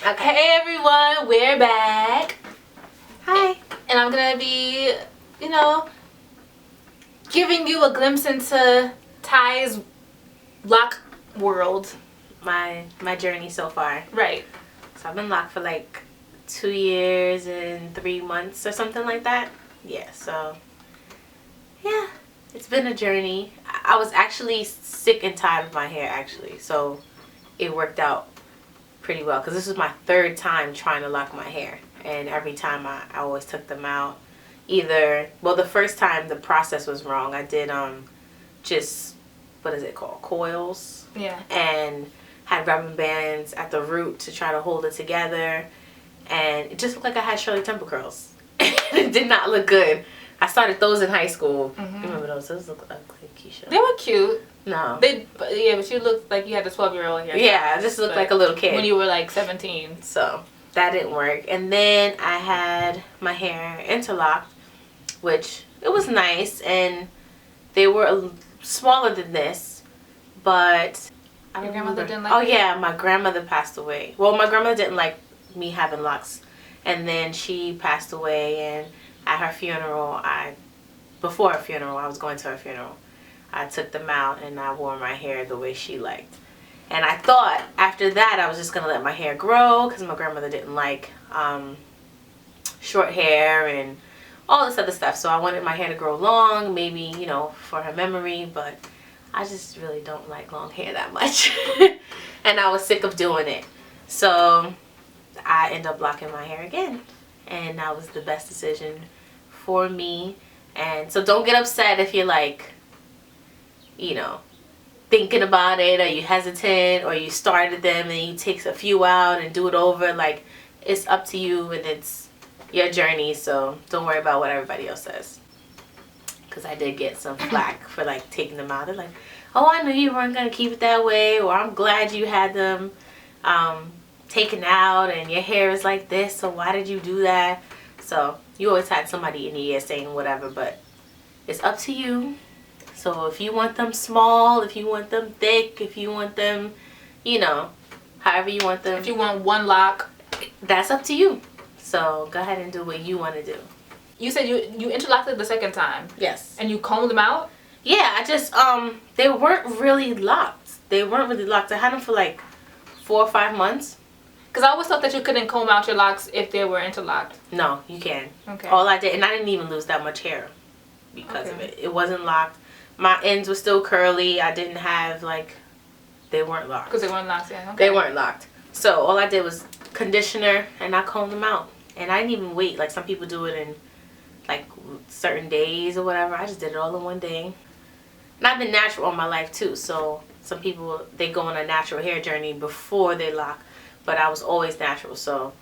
Okay. Hey everyone, we're back. Hi. And I'm gonna be, giving you a glimpse into Tai's loc world. My journey so far. Right. So I've been locked for like 2 years and 3 months or something like that. Yeah, so yeah, it's been a journey. I was actually sick and tired of my hair actually, so it worked out pretty well because this was my 3rd time trying to lock my hair, and every time I always took them out. Either, well, the first time the process was wrong. I did just, what is it called, coils? Yeah. And had rubber bands at the root to try to hold it together, and it just looked like I had Shirley Temple curls. It did not look good. I started those in high school. Mm-hmm. Remember those? Those look ugly, Keisha. They were cute. No. But you looked like you had a 12-year-old hair. Yeah, I just looked like a little kid. When you were like 17. So that didn't work. And then I had my hair interlocked, which it was nice, and they were smaller than this, but Your grandmother didn't like Oh it? yeah, my grandmother passed away. Well, my grandmother didn't like me having locks, and then she passed away, and at her funeral, before her funeral, I was going to her funeral, I took them out and I wore my hair the way she liked. And I thought after that I was just going to let my hair grow because my grandmother didn't like short hair and all this other stuff. So I wanted my hair to grow long, maybe, for her memory, but I just really don't like long hair that much. And I was sick of doing it. So I ended up locking my hair again. And that was the best decision for me. And so don't get upset if you're like, thinking about it, or you hesitant, or you started them and you take a few out and do it over. Like, it's up to you and it's your journey, so don't worry about what everybody else says. Because I did get some flack for like taking them out. They're like, oh, I knew you weren't going to keep it that way, or I'm glad you had them taken out and your hair is like this, so why did you do that? So you always had somebody in your ear saying whatever, but it's up to you. So if you want them small, if you want them thick, if you want them, however you want them. If you want one lock, that's up to you. So go ahead and do what you want to do. You said you interlocked it the 2nd time. Yes. And you combed them out? Yeah, I just, they weren't really locked. They weren't really locked. I had them for like 4 or 5 months. Because I always thought that you couldn't comb out your locks if they were interlocked. No, you can. Okay. All I did, and I didn't even lose that much hair because of it. It wasn't locked. My ends were still curly. I didn't have, they weren't locked. Because they weren't locked, yeah. Okay. They weren't locked. So all I did was conditioner, and I combed them out. And I didn't even wait. Like some people do it in, certain days or whatever. I just did it all in one day. And I've been natural all my life, too. So some people, they go on a natural hair journey before they lock. But I was always natural, so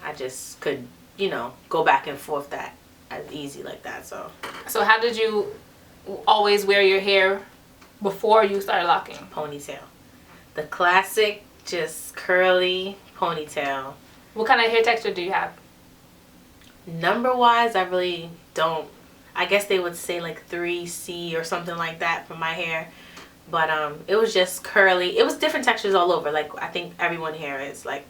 I just could, go back and forth that as easy like that. So how did you always wear your hair before you started locking? Ponytail. The classic, just curly ponytail. What kind of hair texture do you have? Number-wise, I really don't. I guess they would say like 3C or something like that for my hair. But it was just curly. It was different textures all over. Like, I think everyone hair is like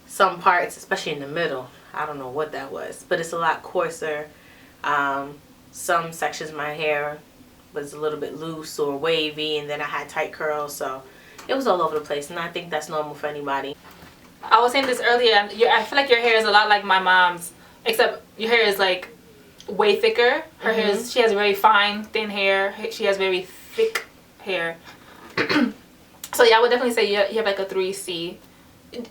some parts, especially in the middle. I don't know what that was. But it's a lot coarser. Some sections of my hair was a little bit loose or wavy. And then I had tight curls. So it was all over the place. And I think that's normal for anybody. I was saying this earlier. I feel like your hair is a lot like my mom's. Except your hair is like way thicker. Her hair is, she has very fine, thin hair. She has very thick hair. So yeah, I would definitely say you have like a 3C.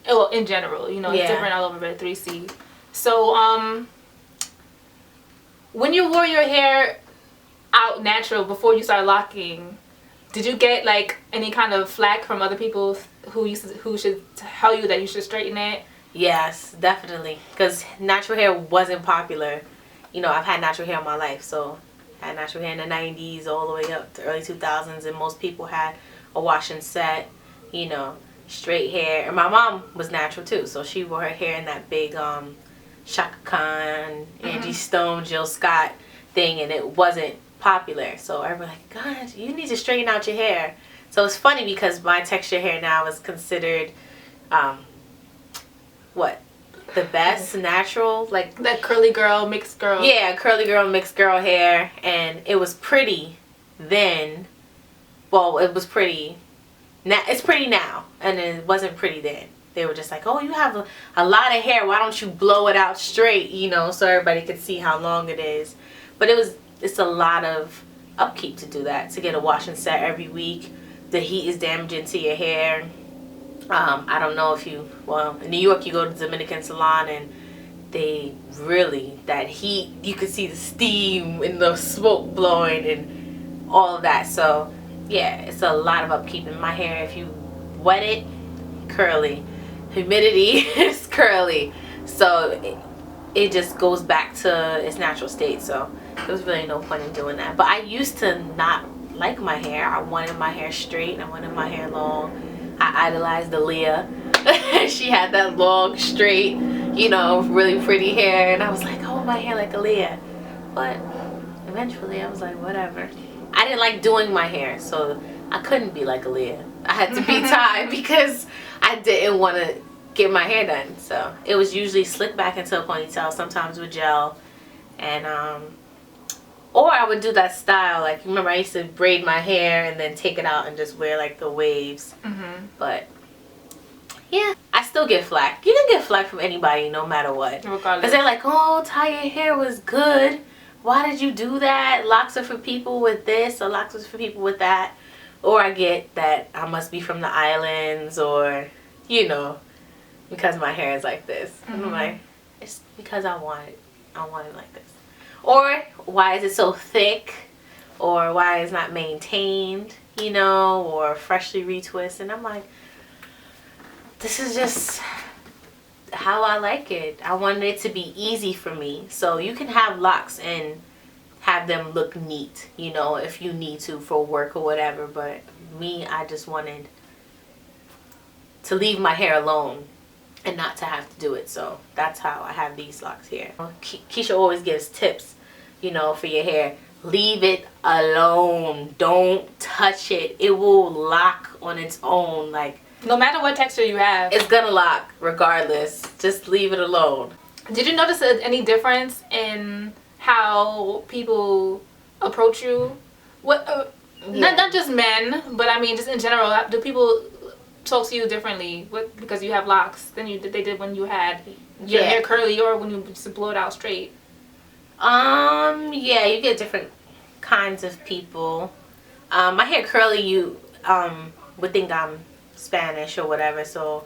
Well, in general, it's different all over, but 3C. So when you wore your hair out natural before you started locking, did you get like any kind of flack from other people who should tell you that you should straighten it? Yes, definitely. Because natural hair wasn't popular. I've had natural hair all my life, so I had natural hair in the 90s all the way up to early 2000s, and most people had a wash and set, straight hair. And my mom was natural too, so she wore her hair in that big Shaka Khan, Angie Stone, Jill Scott thing, and it wasn't popular. So everybody like, God, you need to straighten out your hair. So it's funny because my texture hair now is considered what? The best natural, like... That curly girl, mixed girl. Yeah, curly girl, mixed girl hair. And it was pretty then. Well, it was pretty... Now, it's pretty now. And it wasn't pretty then. They were just like, oh, you have a lot of hair. Why don't you blow it out straight, you know, so everybody could see how long it is. But it's a lot of upkeep to do that, to get a wash and set every week. The heat is damaging to your hair. I don't know if you, well, in New York you go to the Dominican salon and they really, that heat, you can see the steam and the smoke blowing and all of that. So yeah, it's a lot of upkeep in my hair. If you wet it, curly. Humidity is curly. So it just goes back to its natural state. So there was really no point in doing that. But I used to not like my hair. I wanted my hair straight. I wanted my hair long. I idolized Aaliyah. She had that long, straight, you know, really pretty hair. And I was like, I want my hair like Aaliyah. But eventually I was like, whatever. I didn't like doing my hair. So I couldn't be like Aaliyah. I had to be tied because I didn't want to get my hair done. So it was usually slicked back into a ponytail, sometimes with gel. And or I would do that style, like, remember I used to braid my hair and then take it out and just wear like the waves. But yeah, I still get flack. You can get flack from anybody no matter what. Because they're like, oh, Ty, your hair was good. Why did you do that? Locks are for people with this, or locks are for people with that. Or I get that I must be from the islands, or, you know, because my hair is like this. I'm like, it's because I want it. I want it like this. Or why is it so thick? Or why is it not maintained, you know, or freshly retwisted? And I'm like, this is just how I like it. I wanted it to be easy for me. So you can have locks and have them look neat, you know, if you need to for work or whatever. But me, I just wanted to leave my hair alone and not to have to do it. So that's how I have these locks here. Keisha always gives tips, you know, for your hair. Leave it alone. Don't touch it. It will lock on its own. Like, no matter what texture you have, it's gonna lock regardless. Just leave it alone. Did you notice any difference in how people approach you? What? Not just men, but I mean just in general. Do people talk to you differently because you have locks than they did when you had your hair curly, or when you just blow it out straight? Yeah, you get different kinds of people. My hair curly, you would think I'm Spanish or whatever. So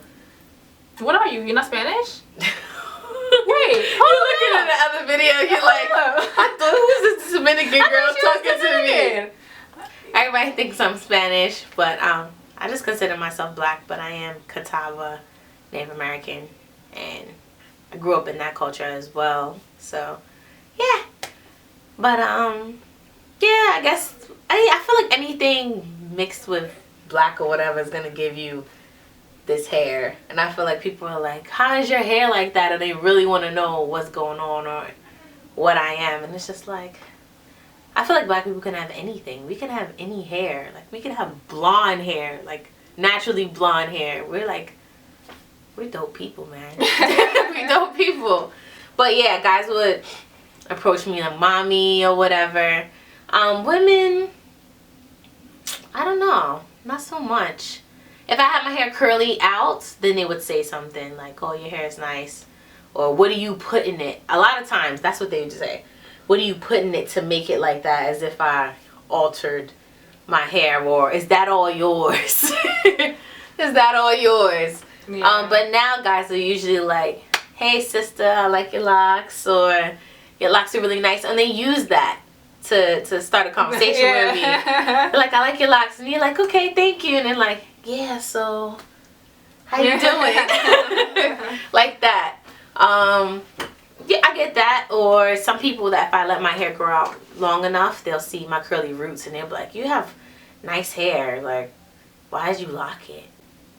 what are you? You're not Spanish? Wait, you're looking at the other video. You're like, I thought, who's this Dominican girl talking to me? Everybody thinks I'm Spanish, but I just consider myself black, but I am Catawba, Native American, and I grew up in that culture as well. So yeah, but yeah, I guess I feel like anything mixed with black or whatever is gonna give you this hair. And I feel like people are like, how is your hair like that? And they really want to know what's going on or what I am. And it's just like, I feel like black people can have anything. We can have any hair. Like, we can have blonde hair, like naturally blonde hair. We're dope people, man. We're dope people. But yeah, guys would approach me like mommy or whatever. Women, I don't know, not so much. If I had my hair curly out, then they would say something like, oh, your hair is nice. Or what do you put in it? A lot of times, that's what they would say. What do you put in it to make it like that, as if I altered my hair? Or is that all yours? Is that all yours? Yeah. But now guys are usually like, hey sister, I like your locks. Or your locks are really nice. And they use that to start a conversation with me. They're like, I like your locks. And you're like, okay, thank you. And they're like, yeah, so how you doing? Like that. Yeah, I get that. Or some people that if I let my hair grow out long enough, they'll see my curly roots and they'll be like, you have nice hair. Like, why did you lock it?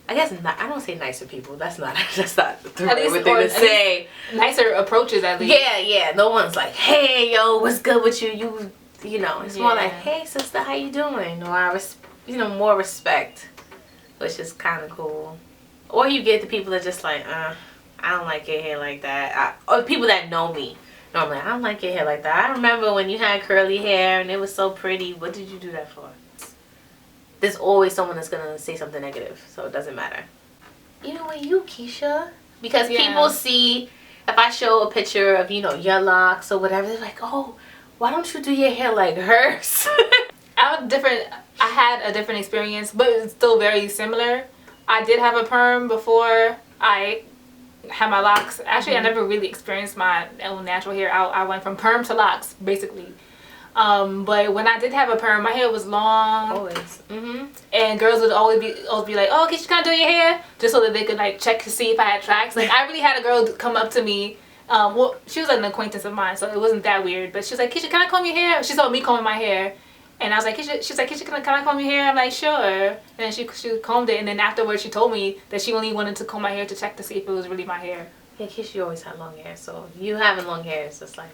I guess not, I don't say nicer people. That's not the right thing to say. Nicer approaches at least. Yeah. No one's like, hey, yo, what's good with you? You know, it's more like, hey, sister, how you doing? Or more respect, which is kind of cool. Or you get the people that just like, I don't like your hair like that. Or people that know me. Normally, I don't like your hair like that. I remember when you had curly hair and it was so pretty. What did you do that for? There's always someone that's going to say something negative. So it doesn't matter. You know what, you, Keisha? Because people see, if I show a picture of, you know, your locks or whatever, they're like, oh, why don't you do your hair like hers? I had a different experience, but it's still very similar. I did have a perm before I had my locks. Actually, I never really experienced my own natural hair. I went from perm to locks, basically. But when I did have a perm, my hair was long. Always. And girls would always be like, oh, can you kind of do your hair? Just so that they could like check to see if I had tracks. Like, I really had a girl come up to me. Well, she was like an acquaintance of mine, so it wasn't that weird. But she was like, Keisha, can I comb your hair? She saw me combing my hair. And I was like, Keisha, she's like, Keisha, can I comb your hair? I'm like, sure. And then she combed it. And then afterwards, she told me that she only wanted to comb my hair to check to see if it was really my hair. Yeah, Keisha always had long hair. So you having long hair is just like,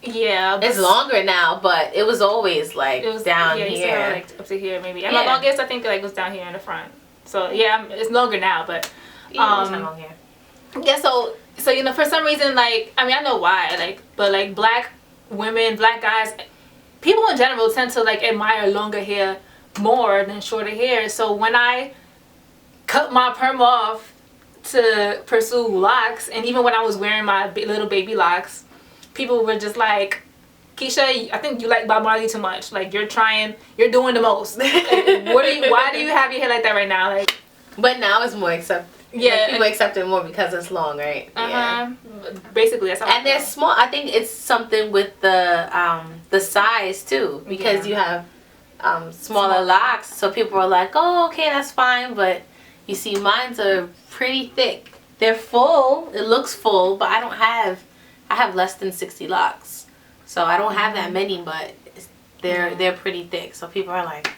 yeah. It's longer now, but it was always like down here. Yeah, like up to here maybe. And my longest, I think, like was down here in the front. So yeah, it's longer now, but always had long hair. Yeah, so you know, for some reason, like, I mean, I know why, like, but like black women, black guys, people in general tend to like admire longer hair more than shorter hair. So when I cut my perm off to pursue locks, and even when I was wearing my little baby locks, people were just like, Keisha, I think you like Bob Marley too much. Like, you're doing the most. Like, why do you have your hair like that right now? Like, but now it's more accepted. Yeah, like people accept it more because it's long, right? Yeah. Basically, that's how. And they're small. I think it's something with the size too, because you have smaller locks. So people are like, oh, okay, that's fine. But you see, mine's are pretty thick. They're full. It looks full, but I have less than 60 locks. So I don't have that many, but they're pretty thick. So people are like,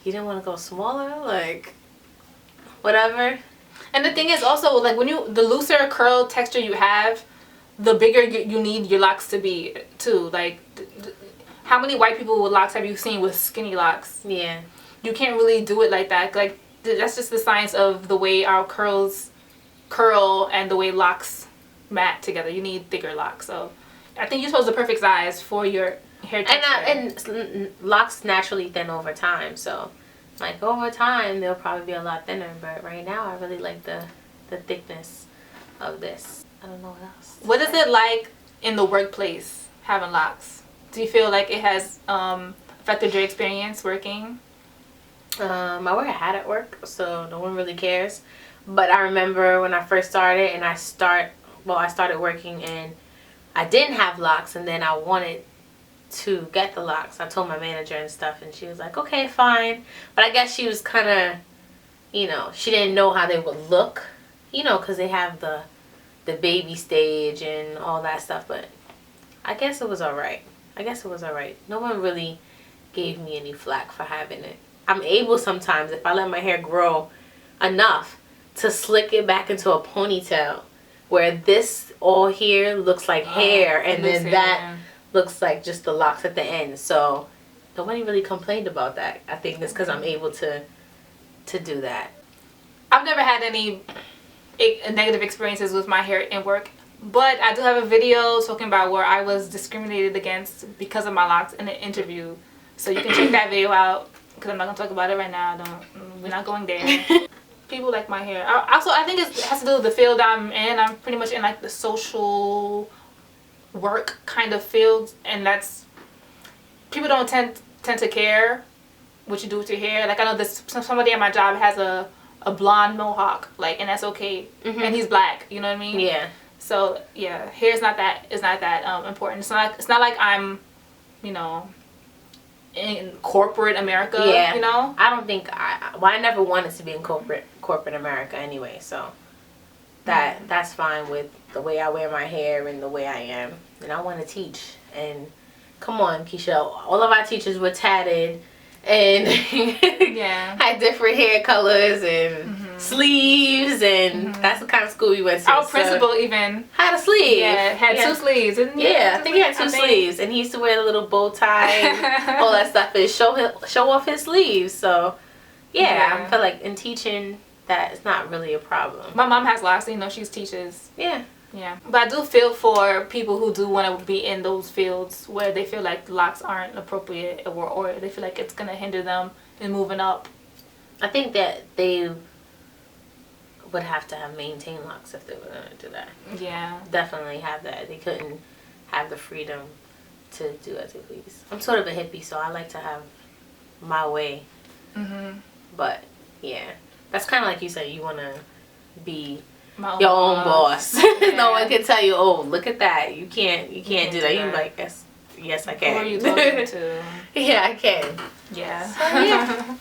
you didn't want to go smaller, like whatever. And the thing is also, like, the looser curl texture you have, the bigger you need your locks to be too. Like, how many white people with locks have you seen with skinny locks? Yeah. You can't really do it like that. Like, that's just the science of the way our curls curl and the way locks mat together. You need thicker locks. So I think you chose the perfect size for your hair texture. And locks naturally thin over time, so like over time they'll probably be a lot thinner, but right now I really like the thickness of this. I don't know what else. What is it like in the workplace having locks? Do you feel like it has affected your experience working? I wear a hat at work, so no one really cares. But I remember when I first started and I started working and I didn't have locks, and then I wanted to get the locks. I told my manager and stuff, and she was like, okay, fine. But I guess she was kind of, you know, she didn't know how they would look, you know, because they have the baby stage and all that stuff. But I guess it was all right. No one really gave me any flack for having it. I'm able sometimes, if I let my hair grow enough, to slick it back into a ponytail, where this all here looks like hair, and then that looks like just the locks at the end. So nobody really complained about that. I think it's because I'm able to do that. I've never had any negative experiences with my hair in work, but I do have a video talking about where I was discriminated against because of my locks in an interview. So you can check that video out, because I'm not going to talk about it right now. We're not going there. People like my hair. Also, I think it has to do with the field I'm in. I'm pretty much in like the social work kind of field, and that's, people don't tend to care what you do with your hair. Like, I know this somebody at my job has a blonde mohawk, like, and that's okay. And he's black, you know what I mean? Yeah. So yeah, hair is not that important. It's not like I'm, you know, in corporate America. Yeah. You know, I don't think I never wanted to be in corporate America anyway, so that's fine with the way I wear my hair and the way I am. And I want to teach. And come on, Keisha, all of our teachers were tatted and had different hair colors and sleeves, and that's the kind of school we went to. Our principal even had a sleeve. Yeah, had two sleeves. Yeah, I think he had two sleeves, and he used to wear the little bow tie and all that stuff and show off his sleeves. So yeah, I feel like in teaching, that it's not really a problem. My mom has locks, you know, she's teaches. Yeah. Yeah. But I do feel for people who do want to be in those fields where they feel like locks aren't appropriate or they feel like it's going to hinder them in moving up. I think that they would have to have maintained locks if they were going to do that. Yeah. Definitely have that. They couldn't have the freedom to do as they please. I'm sort of a hippie, so I like to have my way. Mm-hmm. But, yeah. That's kind of like you said, you want to be My your own boss. Yeah. No one can tell you, oh, look at that. You can't do that. You're like, yes, I can. Who are you talking to? Yeah, I can. Yeah. So, yeah.